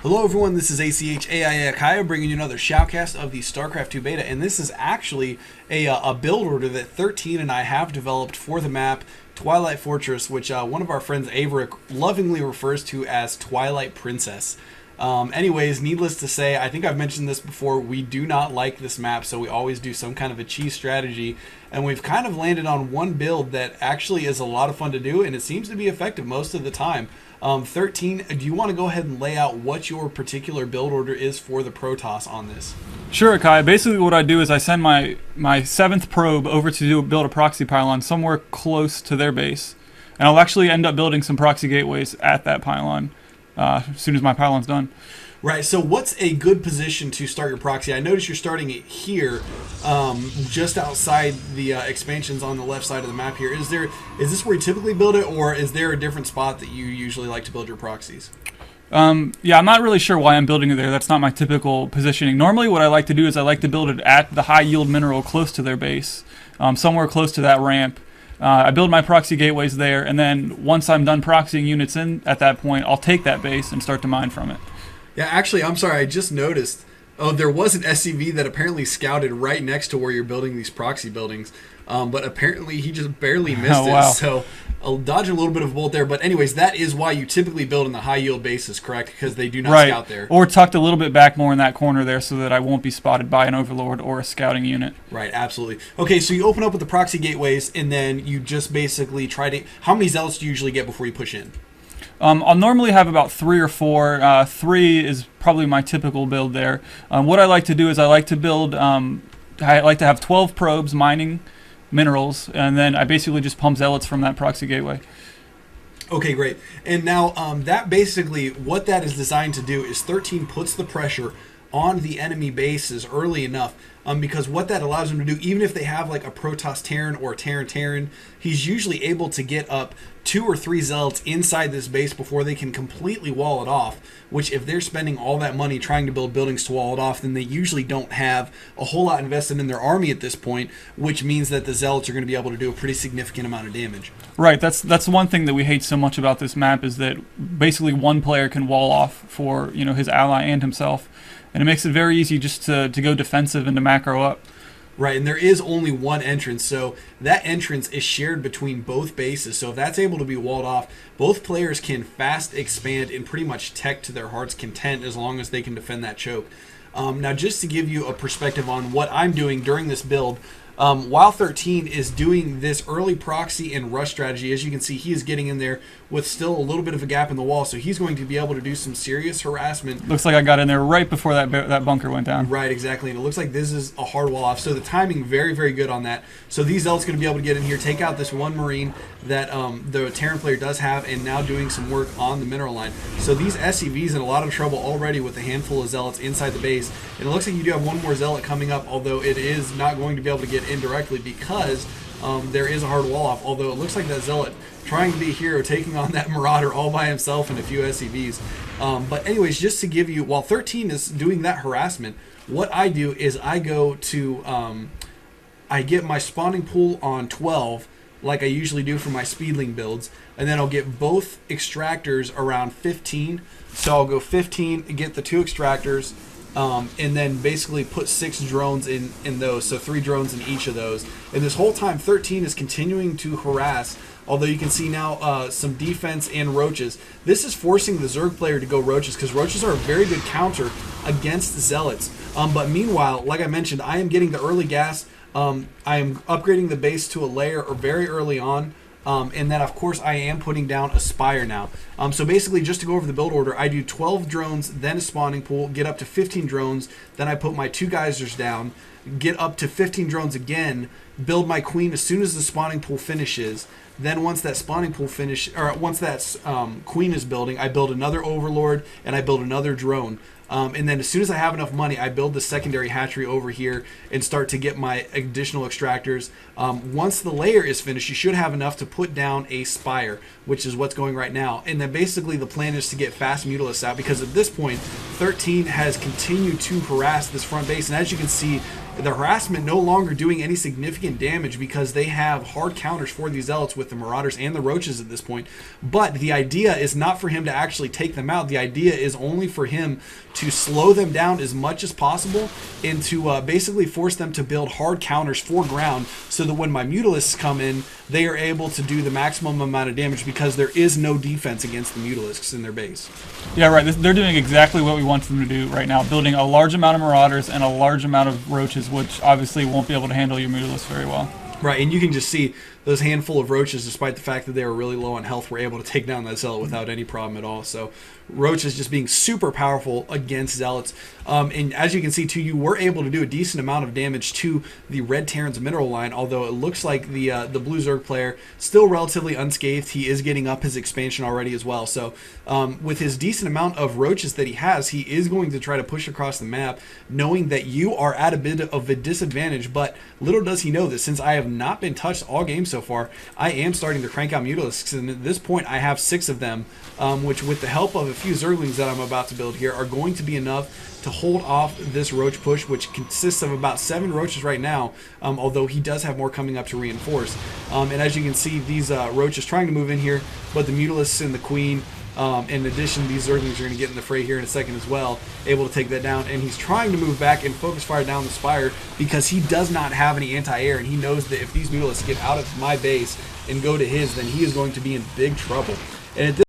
Hello everyone, this is ACH AIA Akaya bringing you another shoutcast of the StarCraft 2 beta, and this is actually a build order that 13 and I have developed for the map Twilight Fortress, which one of our friends Averick lovingly refers to as Twilight Princess. Anyways, needless to say, I think I've mentioned this before, we do not like this map, so we always do some kind of a cheese strategy, and we've kind of landed on one build that actually is a lot of fun to do, and it seems to be effective most of the time. 13, do you want to go ahead and lay out what your particular build order is for the Protoss on this? Sure, Kai. Basically what I do is I send my 7th probe over to build a proxy pylon somewhere close to their base. And I'll actually end up building some proxy gateways at that pylon as soon as my pylon's done. Right, so what's a good position to start your proxy? I notice you're starting it here, just outside the expansions on the left side of the map here. Is this where you typically build it, or is there a different spot that you usually like to build your proxies? Yeah, I'm not really sure why I'm building it there. That's not my typical positioning. Normally what I like to do is I like to build it at the high yield mineral close to their base, somewhere close to that ramp. I build my proxy gateways there, and then once I'm done proxying units in at that point, I'll take that base and start to mine from it. Yeah, actually, I'm sorry, I just noticed. Oh, there was an SCV that apparently scouted right next to where you're building these proxy buildings. But apparently he just barely missed wow. it. So I'll dodge a little bit of a bullet there. But anyways, that is why you typically build in the high yield bases, correct? Because they do not scout there. Or tucked a little bit back more in that corner there so that I won't be spotted by an overlord or a scouting unit. Right, absolutely. Okay, so you open up with the proxy gateways, and then you just basically try to... How many zealots do you usually get before you push in? I'll normally have about 3 or 4. 3 is probably my typical build there. What I like to do is I like to build, I like to have 12 probes mining minerals, and then I basically just pump zealots from that proxy gateway. Okay, great. And now that basically, what that is designed to do is 13 puts the pressure on the enemy bases early enough, because what that allows them to do, even if they have like a Protoss Terran or a Terran, he's usually able to get up 2 or 3 zealots inside this base before they can completely wall it off, which if they're spending all that money trying to build buildings to wall it off, then they usually don't have a whole lot invested in their army at this point, which means that the zealots are going to be able to do a pretty significant amount of damage. Right, that's one thing that we hate so much about this map, is that basically one player can wall off for, you know, his ally and himself. And it makes it very easy just to go defensive and to macro up. Right, and there is only one entrance, so that entrance is shared between both bases. So if that's able to be walled off, both players can fast expand and pretty much tech to their heart's content as long as they can defend that choke. Now, just to give you a perspective on what I'm doing during this build, while 13 is doing this early proxy and rush strategy, as you can see, he is getting in there with still a little bit of a gap in the wall, so he's going to be able to do some serious harassment. Looks like I got in there right before that bunker went down. Right, exactly, and it looks like this is a hard wall off, so the timing very, very good on that. So these zealots going to be able to get in here, take out this one Marine that the Terran player does have, and now doing some work on the mineral line. So these SCVs in a lot of trouble already with a handful of zealots inside the base, and it looks like you do have one more zealot coming up, although it is not going to be able to get indirectly because there is a hard wall off, although it looks like that zealot trying to be a hero, taking on that marauder all by himself and a few SCVs. But anyways, just to give you, while 13 is doing that harassment, what I do is I go to, I get my spawning pool on 12, like I usually do for my speedling builds, and then I'll get both extractors around 15. So I'll go 15, get the 2 extractors, and then basically put 6 drones in those, so 3 drones in each of those. And this whole time 13 is continuing to harass, although you can see now some defense and roaches. This is forcing the Zerg player to go roaches, because roaches are a very good counter against zealots. But meanwhile, like I mentioned, I am getting the early gas. I am upgrading the base to a layer or very early on. And then, of course, I am putting down a spire now. So basically, just to go over the build order, I do 12 drones, then a spawning pool, get up to 15 drones, then I put my 2 geysers down, get up to 15 drones again, build my queen as soon as the spawning pool finishes. Then once that spawning pool once that queen is building, I build another overlord and I build another drone. And then as soon as I have enough money, I build the secondary hatchery over here and start to get my additional extractors. Once the layer is finished, you should have enough to put down a spire, which is what's going right now. And then basically the plan is to get fast mutalisks out, because at this point, 13 has continued to harass this front base. And as you can see, The harassment no longer doing any significant damage because they have hard counters for these zealots with the marauders and the roaches at this point. But the idea is not for him to actually take them out. The idea is only for him to slow them down as much as possible and to basically force them to build hard counters for ground, so that when my mutalisks come in, they are able to do the maximum amount of damage because there is no defense against the mutalisks in their base. Yeah, right. They're doing exactly what we want them to do right now, building a large amount of marauders and a large amount of roaches, which obviously won't be able to handle your mutalisks very well. Right, and you can just see those handful of roaches, despite the fact that they were really low on health, were able to take down that zealot without any problem at all. So roaches just being super powerful against zealots. And as you can see too, you were able to do a decent amount of damage to the Red Terran's mineral line, although it looks like the Blue Zerg player still relatively unscathed. He is getting up his expansion already as well. So with his decent amount of roaches that he has, he is going to try to push across the map, knowing that you are at a bit of a disadvantage. But little does he know that since I have not been touched all game so far, I am starting to crank out mutalisks, and at this point I have 6 of them, which with the help of a few zerglings that I'm about to build here are going to be enough to hold off this roach push, which consists of about 7 roaches right now, although he does have more coming up to reinforce. And as you can see, these roaches trying to move in here, but the mutalisks and the queen, in addition, these zerglings are going to get in the fray here in a second as well, able to take that down. And he's trying to move back and focus fire down the spire because he does not have any anti-air, and he knows that if these mutalisks get out of my base and go to his, then he is going to be in big trouble. And at this